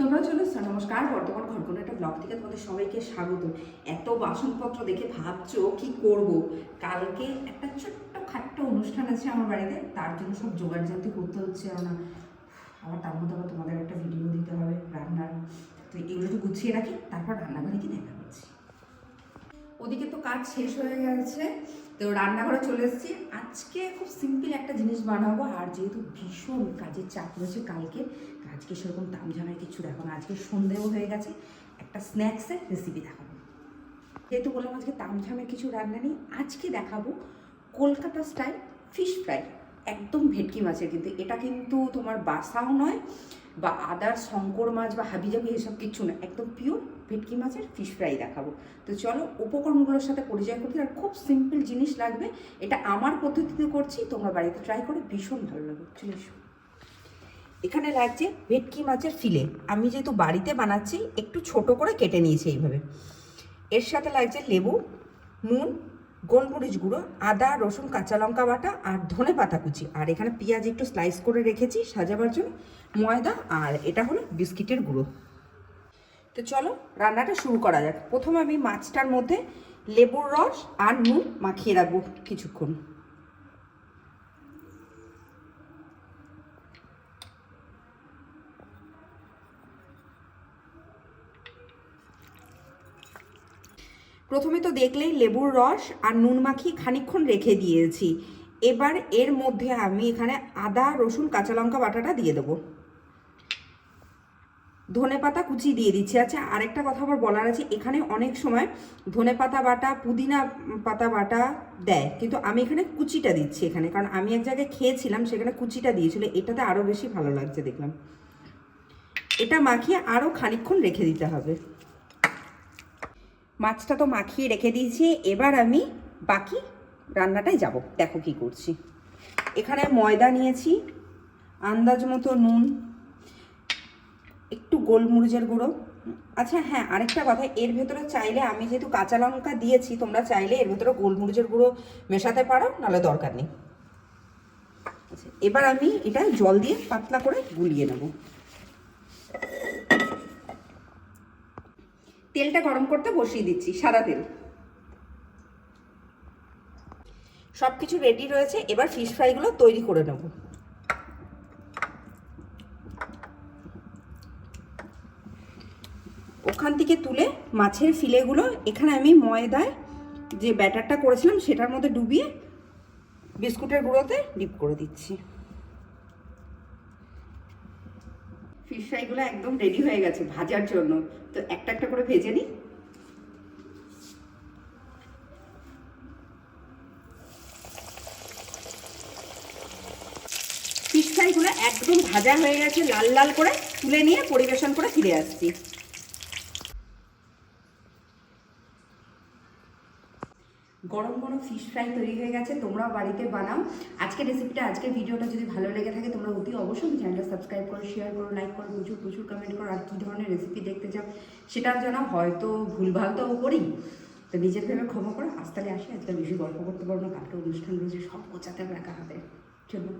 তোমরা চলে এসছো। নমস্কার, বর্তমান ঘরকোনো একটা ব্লগ থেকে তোমাদের সবাইকে স্বাগত। এত বাসনপত্র দেখে ভাবছো কি করব। কালকে একটা ছোট্ট খাট্ট অনুষ্ঠান আছে আমার বাড়িতে, তার জন্য সব জোগাড় জানতে করতে হচ্ছে। আবার তার মধ্যে আবার তোমাদের একটা ভিডিও দিতে হবে রান্নার। তো এগুলো তো গুছিয়ে রাখি, তারপর রান্নাঘরে কি দেখা করছি। ওদিকে তো কাজ শেষ হয়ে গেছে, তো রান্নাঘরে চলে এসেছি। আজকে খুব সিম্পল একটা জিনিস বানাবো, আর যেহেতু ভীষণ কাজের চাপ রয়েছে কালকে, আজকে সেরকম তামঝামের কিছু দেখো না। আজকে সন্ধেও হয়ে গেছে, একটা স্ন্যাক্সের রেসিপি দেখাবো। যেহেতু বললাম আজকে তামঝামের কিছু রান্না নেই, আজকে দেখাবো কলকাতা স্টাইল ফিশ ফ্রাই। একদম ভেটকি মাছের, কিন্তু এটা কিন্তু তোমার বাসাও নয় বা আদার শঙ্কর মাছ বা হাবিজাবি এসব কিচ্ছু না, একদম পিওর ভেটকি মাছের ফিশ ফ্রাই দেখাবো। তো চলো উপকরণগুলোর সাথে পরিচয় করতে। আর খুব সিম্পল জিনিস লাগবে, এটা আমার পদ্ধতিতে করছি, তোমরা বাড়িতে ট্রাই করে ভীষণ ভালো লাগবে। চলে এসো। এখানে লাগছে ভেটকি মাছের ফিলে। আমি যেহেতু বাড়িতে বানাচ্ছি একটু ছোট করে কেটে নিয়েছি এইভাবে। এর সাথে লাগছে লেবু, নুন, গোলমরিচ গুঁড়ো, আদা রসুন কাঁচা লঙ্কা বাটা আর ধনে পাতা কুচি। আর এখানে পেঁয়াজ একটু স্লাইস করে রেখেছি সাজাবার জন্য, ময়দা, আর এটা হলো বিস্কিটের গুঁড়ো। তো চলো রান্নাটা শুরু করা যাক। প্রথমে আমি মাছটার মধ্যে লেবুর রস আর নুন মাখিয়ে রাখবো কিছুক্ষণ। প্রথমে তো দেখলেই লেবুর রস আর নুন মাখিয়ে খানিকক্ষণ রেখে দিয়েছি। এবার এর মধ্যে আমি এখানে আদা রসুন কাঁচা লঙ্কা বাটাটা দিয়ে দেবো, ধনে পাতা কুচি দিয়ে দিচ্ছি। আচ্ছা, আরেকটা কথা আবার বলার আছে, এখানে অনেক সময় ধনে পাতা বাটা পুদিনা পাতা বাটা দেয়, কিন্তু আমি এখানে কুচিটা দিচ্ছি এখানে, কারণ আমি এক জায়গায় খেয়েছিলাম সেখানে কুচিটা দিয়েছিল, এটাতে আরও বেশি ভালো লাগছে দেখলাম। এটা মাখিয়ে আরও খানিকক্ষণ রেখে দিতে হবে। মাছটা তো মাখিয়ে রেখে দিয়েছি, এবার আমি বাকি রান্নাটায় যাব। দেখো কি করছি। এখানে ময়দা নিয়েছি, আন্দাজ মতো নুন, একটু গোলমরিচের গুঁড়ো। আচ্ছা হ্যাঁ, আরেকটা কথা, এর ভেতরে চাইলে, আমি যেহেতু কাঁচা লঙ্কা দিয়েছি, তোমরা চাইলে এর ভেতরে গোলমরিচের গুঁড়ো মেশাতে পারো, নাহলে দরকার নেই। আচ্ছা, এবার আমি এটা জল দিয়ে পাতলা করে গুলিয়ে নেব। তেলটা গরম করতে বসিয়ে দিচ্ছি, সাদা তেল। সব কিছু রেডি রয়েছে, এবার ফিশ ফ্রাইগুলো তৈরি করে নেব। ওখান থেকে তুলে মাছের ফিলেগুলো এখানে আমি ময়দায় যে ব্যাটারটা করেছিলাম সেটার মধ্যে ডুবিয়ে বিস্কুটের গুঁড়োতে ডিপ করে দিচ্ছি। ফিশ ফ্রাইগুলো একদম রেডি হয়ে গেছে ভাজার জন্য, তো একটা একটা করে ভেজে নিই। ফিশ ফ্রাইগুলো একদম ভাজা হয়ে গেছে, লাল লাল করে তুলে নিয়ে পরিবেশন করে ফিরে আসছি। গরম গরম ফিশ ফ্রাই তৈরি হয়ে গেছে, তোমরাও বাড়িতে বানাও। আজকের রেসিপিটা, আজকের ভিডিওটা যদি ভালো লেগে থাকে, তোমরা অতি অবশ্যই চ্যানেলটা সাবস্ক্রাইব করো, শেয়ার করো, লাইক করো, প্রচুর প্রচুর কমেন্ট করো। আর কী ধরনের রেসিপি দেখতে চাও সেটাও জানাও, হয়তো ভুলভাল তো করি, তো নিজের ভেবে ক্ষমা করো। আজ তাহলে আসি, আজকে বেশি গল্প করতে পারবো না, কালকে অনুষ্ঠান রয়েছে, সব গোছাতে রাখা হবে। চলো।